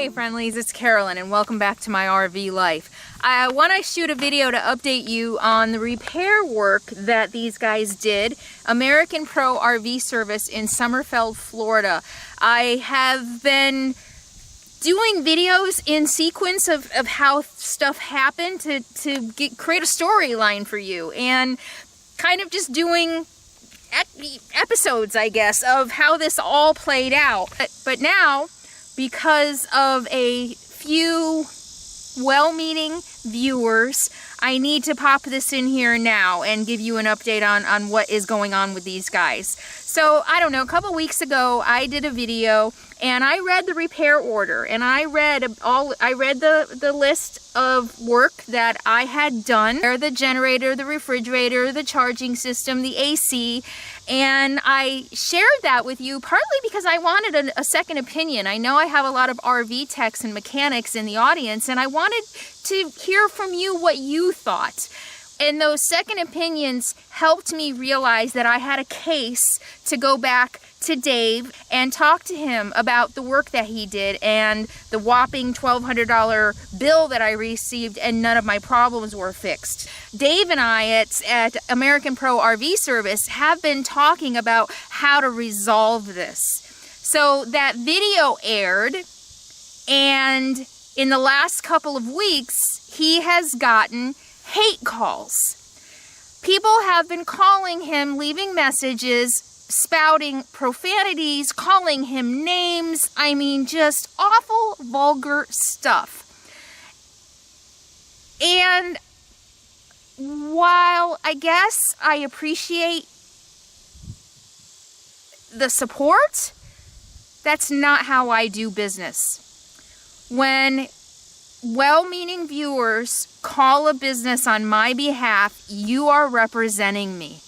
Hey friendlies, it's Carolyn and welcome back to my RV life. I want to shoot a video to update you on the repair work that these guys did. American Pro RV Service in Summerfeld, Florida. I have been doing videos in sequence of how stuff happened to create a storyline for you, and kind of just doing episodes, I guess, of how this all played out. But now, because of a few well-meaning viewers, I need to pop this in here now and give you an update on what is going on with these guys. So, I don't know, a couple weeks ago, I did a video and I read the repair order, and I read the list of work that I had done. The generator, the refrigerator, the charging system, the AC, and I shared that with you partly because I wanted a second opinion. I know I have a lot of RV techs and mechanics in the audience, and I wanted to hear from you what you thought. And those second opinions helped me realize that I had a case to go back to Dave and talk to him about the work that he did and the whopping $1,200 bill that I received, and none of my problems were fixed. Dave and I at American Pro RV Service have been talking about how to resolve this. So that video aired, and in the last couple of weeks, he has gotten hate calls. People have been calling him, leaving messages, spouting profanities, calling him names. I mean, just awful, vulgar stuff. And while I guess I appreciate the support, that's not how I do business. When well-meaning viewers call a business on my behalf, you are representing me.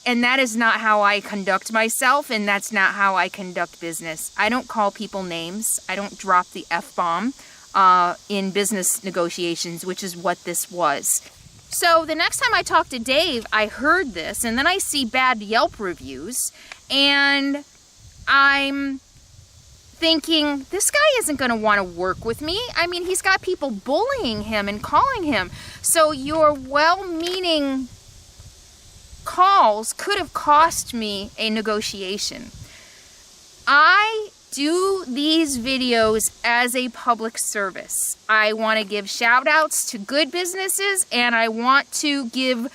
And that is not how I conduct myself, and that's not how I conduct business. I don't call people names. I don't drop the F-bomb in business negotiations, which is what this was. So the next time I talk to Dave, I heard this, and then I see bad Yelp reviews, and I'm thinking, this guy isn't going to want to work with me. I mean, he's got people bullying him and calling him. So your well-meaning calls could have cost me a negotiation. I do these videos as a public service. I want to give shout outs to good businesses, and I want to give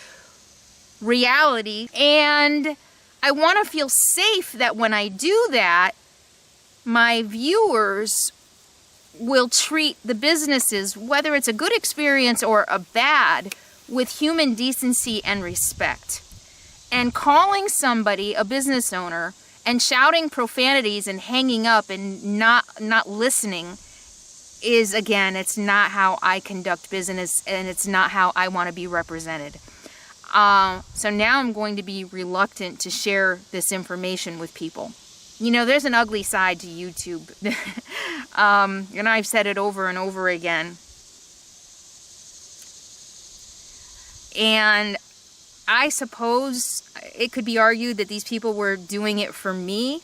reality, and I want to feel safe that when I do that, my viewers will treat the businesses, whether it's a good experience or a bad, with human decency and respect. And calling somebody a business owner and shouting profanities and hanging up and not listening is, again, it's not how I conduct business, and it's not how I want to be represented. So now I'm going to be reluctant to share this information with people. You know, there's an ugly side to YouTube. And I've said it over and over again. And I suppose it could be argued that these people were doing it for me,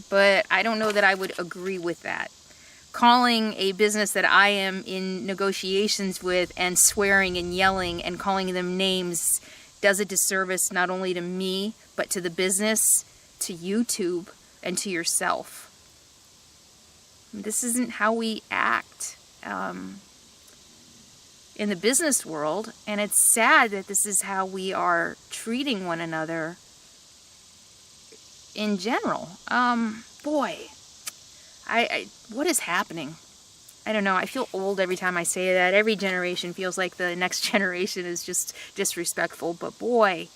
but I don't know that I would agree with that. Calling a business that I am in negotiations with and swearing and yelling and calling them names does a disservice not only to me, but to the business, to YouTube, and to yourself. This isn't how we act in the business world, and it's sad that this is how we are treating one another in general. Boy, what is happening? I don't know. I feel old every time I say that. Every generation feels like the next generation is just disrespectful, but boy,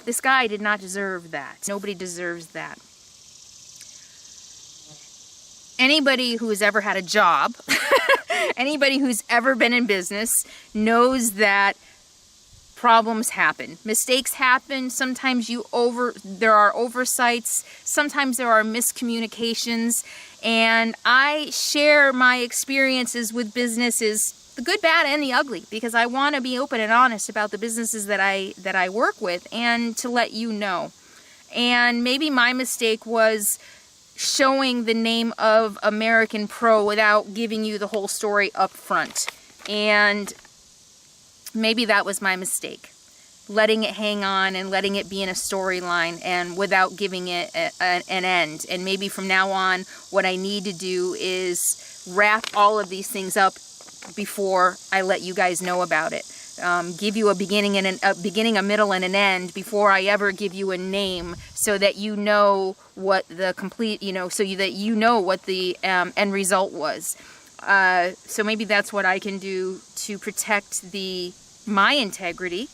this guy did not deserve that. Nobody deserves that. Anybody who has ever had a job, anybody who's ever been in business knows that problems happen. Mistakes happen. Sometimes there are oversights. Sometimes there are miscommunications. And I share my experiences with businesses, the good, bad, and the ugly, because I want to be open and honest about the businesses that I work with, and to let you know. And maybe my mistake was showing the name of American Pro without giving you the whole story up front. And maybe that was my mistake. Letting it hang on and letting it be in a storyline and without giving it an end. And maybe from now on, what I need to do is wrap all of these things up before I let you guys know about it. Give you a beginning and a middle, and an end before I ever give you a name, so that you know what the complete, so that you know what the end result was. So maybe that's what I can do to protect my integrity,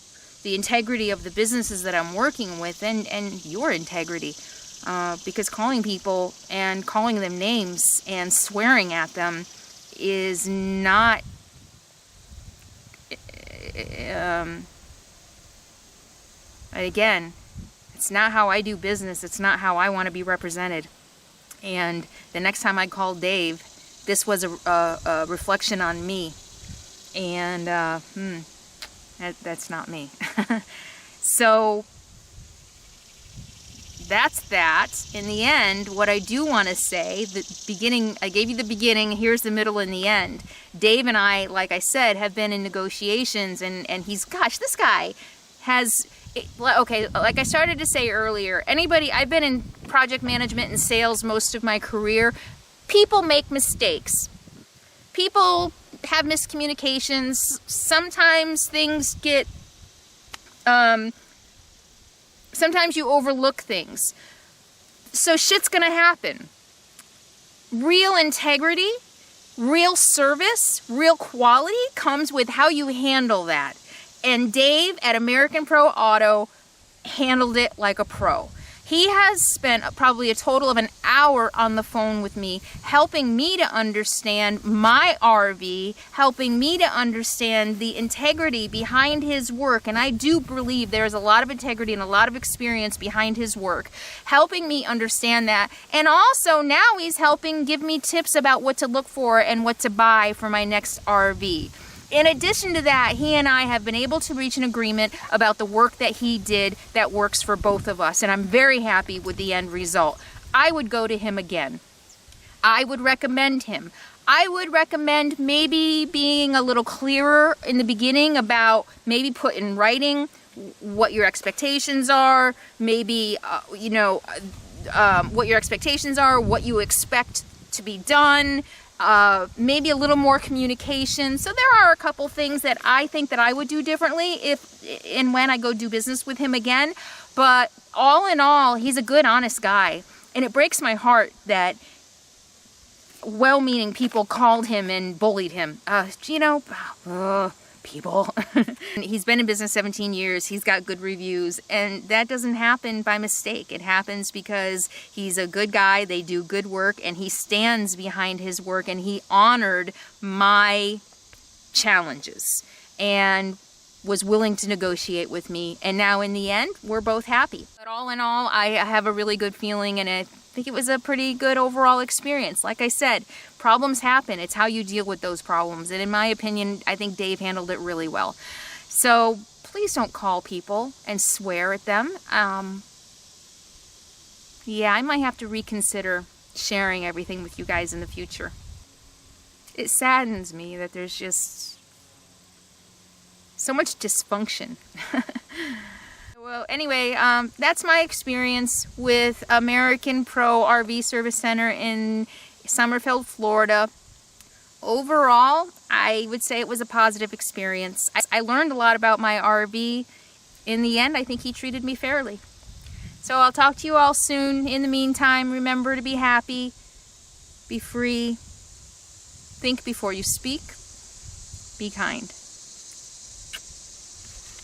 the integrity of the businesses that I'm working with, and your integrity. Because calling people and calling them names and swearing at them is not again, it's not how I do business. It's not how I want to be represented. And the next time I called Dave, this was a reflection on me. And that's not me. So that's that. In the end, what I do want to say, the beginning, I gave you the beginning, here's the middle and the end. Dave and I, like I said, have been in negotiations, and he's, gosh, this guy has, okay, like I started to say earlier, I've been in project management and sales most of my career. People make mistakes. People have miscommunications. Sometimes things get, sometimes you overlook things. So shit's gonna happen. Real integrity, real service, real quality comes with how you handle that. And Dave at American Pro Auto handled it like a pro. He has spent probably a total of an hour on the phone with me, helping me to understand my RV, helping me to understand the integrity behind his work. And I do believe there's a lot of integrity and a lot of experience behind his work, helping me understand that. And also now he's helping give me tips about what to look for and what to buy for my next RV. In addition to that, he and I have been able to reach an agreement about the work that he did that works for both of us, and I'm very happy with the end result. I would go to him again. I would recommend him. I would recommend maybe being a little clearer in the beginning about maybe put in writing what your expectations are, maybe, what your expectations are, what you expect to be done, maybe a little more communication. So there are a couple things that I think that I would do differently if and when I go do business with him again. But all in all, he's a good, honest guy. And it breaks my heart that well-meaning people called him and bullied him. People. He's been in business 17 years. He's got good reviews, and that doesn't happen by mistake. It happens because he's a good guy, they do good work, and he stands behind his work, and he honored my challenges and was willing to negotiate with me. And now in the end, we're both happy. But all in all, I have a really good feeling, and I think it was a pretty good overall experience. Like I said, problems happen. It's how you deal with those problems. And in my opinion, I think Dave handled it really well. So please don't call people and swear at them. Yeah, I might have to reconsider sharing everything with you guys in the future. It saddens me that there's just so much dysfunction. Well, anyway, that's my experience with American Pro RV Service Center in Summerfield, Florida. Overall, I would say it was a positive experience. I learned a lot about my RV. In the end, I think he treated me fairly. So I'll talk to you all soon. In the meantime, remember to be happy, be free, think before you speak, be kind.